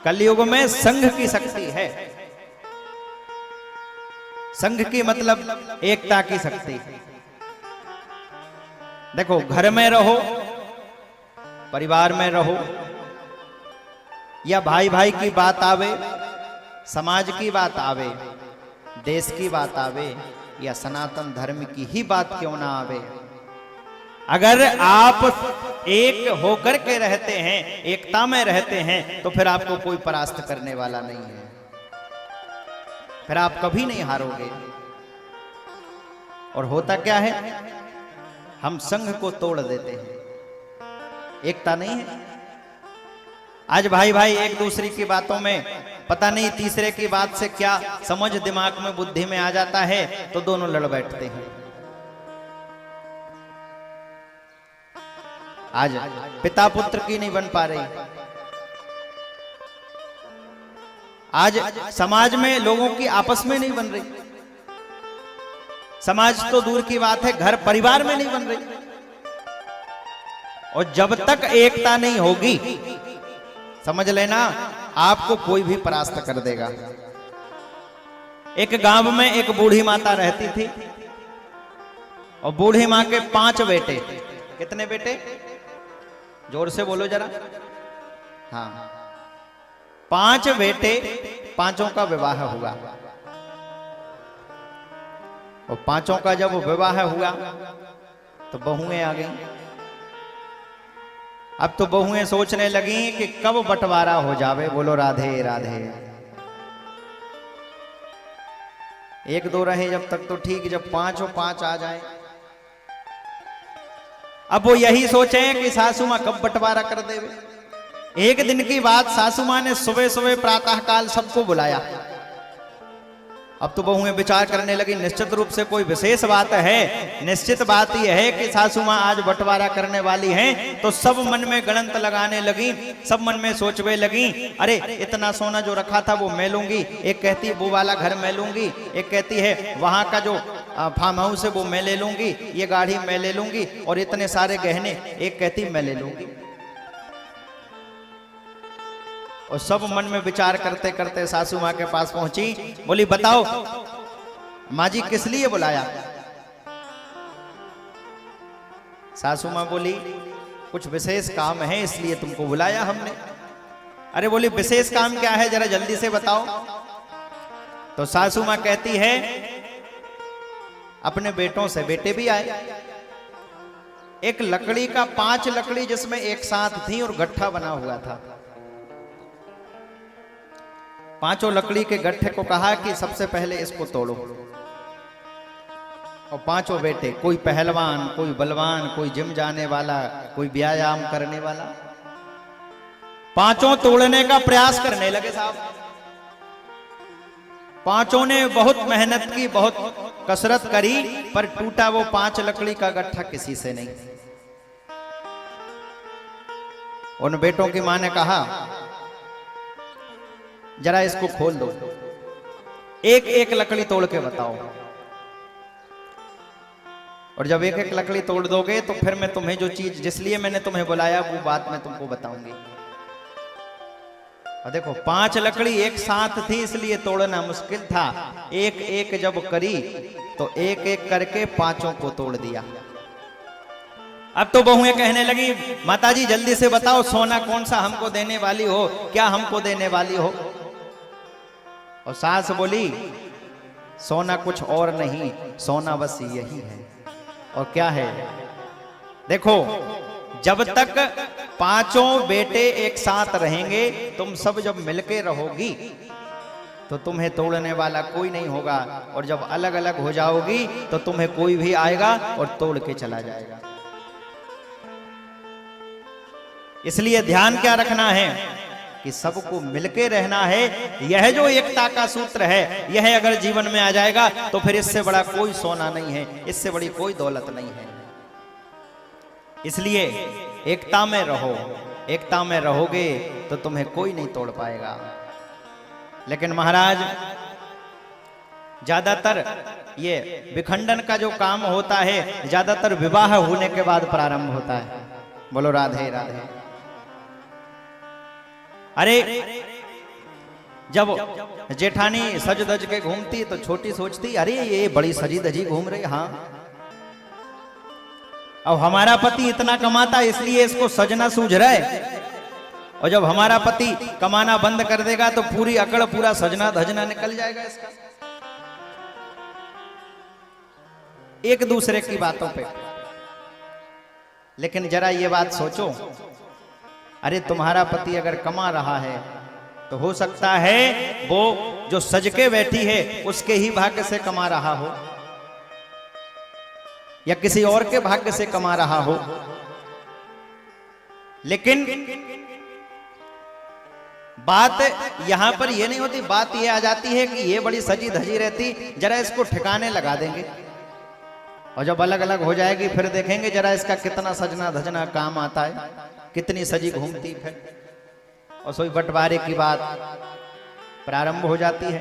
कलयुग में संघ की शक्ति है। संघ की मतलब एकता की शक्ति। देखो, घर में रहो, परिवार में रहो, या भाई भाई की बात आवे, समाज की बात आवे, देश की बात आवे, या सनातन धर्म की ही बात क्यों ना आवे, अगर आप एक होकर के रहते हैं, एकता में रहते हैं, तो फिर आपको कोई परास्त करने वाला नहीं है, फिर आप कभी नहीं हारोगे। और होता क्या है, हम संघ को तोड़ देते हैं, एकता नहीं है। आज भाई भाई एक दूसरे की बातों में पता नहीं तीसरे की बात से क्या समझ दिमाग में बुद्धि में आ जाता है, तो दोनों लड़ बैठते हैं। आज पिता पुत्र की नहीं बन पा रही। आज समाज में लोगों की आपस में नहीं बन रही। समाज तो दूर की बात है, घर परिवार में नहीं बन रही। और जब तक एकता नहीं होगी, समझ लेना आपको कोई भी परास्त कर देगा। एक गांव में एक बूढ़ी माता रहती थी, और बूढ़ी मां के 5 बेटे। कितने बेटे? जोर से बोलो जरा। हाँ, 5 बेटे, 5 का विवाह हुआ। और 5 का जब विवाह हुआ तो बहुएं आ गई। अब तो बहुएं सोचने लगी कि कब बंटवारा हो जावे। बोलो राधे राधे। 1-2 रहे जब तक तो ठीक, जब 5 आ जाए। अब वो यही सोचे कि सासू मां कब बंटवारा कर देवे। एक दिन की बात, सासू मां ने सुबह सुबह प्रातः काल सबको बुलाया। अब तो बहुएं विचार करने लगी, निश्चित रूप से कोई विशेष बात है। निश्चित बात यह है कि सासू मां आज बंटवारा करने वाली हैं। तो सब मन में गणंत लगाने लगी, सब मन में सोचने लगी, अरे इतना सोना जो रखा था वो मैं लूंगी। एक कहती है वो वाला घर मैं लूंगी, एक कहती है वहां का जो फार्म हाउस है वो मैं ले लूंगी, ये गाड़ी मैं ले लूंगी, और इतने सारे गहने एक कहती मैं ले लूंगी। और सब मन में विचार करते करते सासू मां के पास पहुंची। बोली, बताओ माँ जी किस लिए बुलाया? सासू मां बोली, कुछ विशेष काम है इसलिए तुमको बुलाया हमने। अरे बोली, विशेष काम क्या है, जरा जल्दी से बताओ। तो सासू मां कहती है, अपने बेटों से, बेटे भी आए। एक लकड़ी का 5 लकड़ी जिसमें एक साथ थी और गट्ठा बना हुआ था। 5 लकड़ी के गट्ठे को कहा कि सबसे पहले इसको तोड़ो। और 5 बेटे, कोई पहलवान, कोई बलवान, कोई जिम जाने वाला, कोई व्यायाम करने वाला, 5 तोड़ने का प्रयास करने लगे साहब। 5 ने बहुत मेहनत की, बहुत कसरत करी, पर टूटा वो 5 लकड़ी का गट्ठा किसी से नहीं। उन बेटों की मां ने कहा, जरा इसको खोल दो, एक एक लकड़ी तोड़ के बताओ। और जब एक एक लकड़ी तोड़ दोगे तो फिर मैं तुम्हें जो चीज जिसलिए मैंने तुम्हें बुलाया वो बात मैं तुमको बताऊंगी। और देखो, 5 लकड़ी एक साथ थी इसलिए तोड़ना मुश्किल था। एक एक जब करी तो एक एक करके 5 को तोड़ दिया। अब तो बहुएं कहने लगी, माताजी जल्दी से बताओ सोना कौन सा हमको देने वाली हो, क्या हमको देने वाली हो। और सास बोली, सोना कुछ और नहीं, सोना बस यही है। और क्या है? देखो, जब तक 5 बेटे एक साथ रहेंगे, तुम सब जब मिलके रहोगी तो तुम्हें तोड़ने वाला कोई नहीं होगा। और जब अलग अलग हो जाओगी तो तुम्हें कोई भी आएगा और तोड़ के चला जाएगा। इसलिए ध्यान क्या रखना है कि सबको मिलके रहना है। यह जो एकता का सूत्र है, यह अगर जीवन में आ जाएगा तो फिर इससे बड़ा कोई सोना नहीं है, इससे बड़ी कोई दौलत नहीं है। इसलिए एकता में रहो, एकता में रहोगे तो तुम्हें कोई नहीं तोड़ पाएगा। लेकिन महाराज, ज्यादातर ये विखंडन का जो काम होता है, ज्यादातर विवाह होने के बाद प्रारंभ होता है। बोलो राधे राधे। अरे जब जेठानी सज धज के घूमती तो छोटी सोचती अरे ये बड़ी सजी धजी घूम रही। हाँ, अब हमारा पति इतना कमाता इसलिए इसको सजना सूझ रहा है, और जब हमारा पति कमाना बंद कर देगा तो पूरी अकड़ पूरा सजना धजना निकल जाएगा इसका। एक दूसरे की बातों पे। लेकिन जरा ये बात सोचो, अरे तुम्हारा पति अगर कमा रहा है तो हो सकता है वो जो सज के बैठी है उसके ही भाग्य से कमा रहा हो, या किसी और के भाग्य से कमा रहा हो। लेकिन बात यहां पर यह नहीं होती, बात यह आ जाती है कि ये बड़ी सजी धजी रहती, जरा इसको ठिकाने लगा देंगे, और जब अलग अलग हो जाएगी फिर देखेंगे जरा इसका कितना सजना धजना काम आता है, कितनी सजी घूमती। फिर और सोई बंटवारे की बात प्रारंभ हो जाती है।